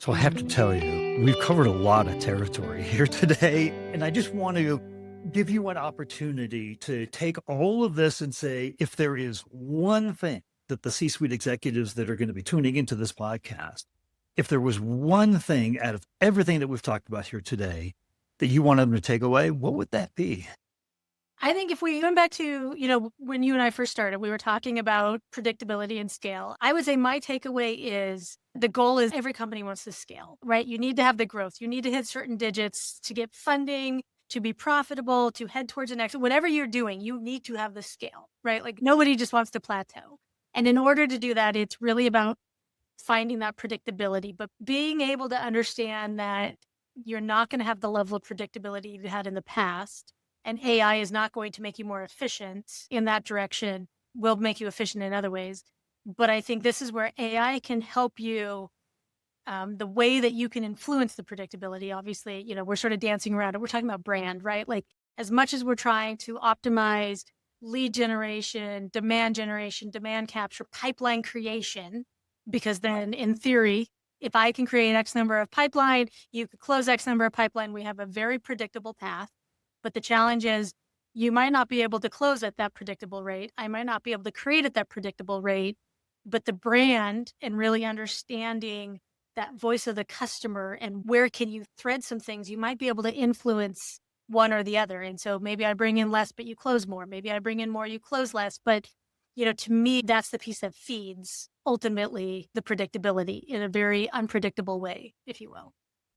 So I have to tell you, we've covered a lot of territory here today, and I just want to give you an opportunity to take all of this and say, if there is one thing that the C-suite executives that are going to be tuning into this podcast, if there was one thing out of everything that we've talked about here today that you want them to take away, what would that be? I think if we went back to, when you and I first started, we were talking about predictability and scale. I would say my takeaway is the goal is every company wants to scale, right? You need to have the growth. You need to hit certain digits to get funding, to be profitable, to head towards the next, whatever you're doing, you need to have the scale, right? Like nobody just wants to plateau. And in order to do that, it's really about finding that predictability, but being able to understand that you're not going to have the level of predictability you had in the past. And AI is not going to make you more efficient in that direction, will make you efficient in other ways. But I think this is where AI can help you. The way that you can influence the predictability, obviously, we're sort of dancing around it. We're talking about brand, right? Like as much as we're trying to optimize lead generation, demand capture, pipeline creation, because then in theory, if I can create X number of pipeline, you could close X number of pipeline. We have a very predictable path. But the challenge is you might not be able to close at that predictable rate. I might not be able to create at that predictable rate, but the brand and really understanding that voice of the customer and where can you thread some things, you might be able to influence one or the other. And so maybe I bring in less, but you close more. Maybe I bring in more, you close less. But, to me, that's the piece that feeds ultimately the predictability in a very unpredictable way, if you will.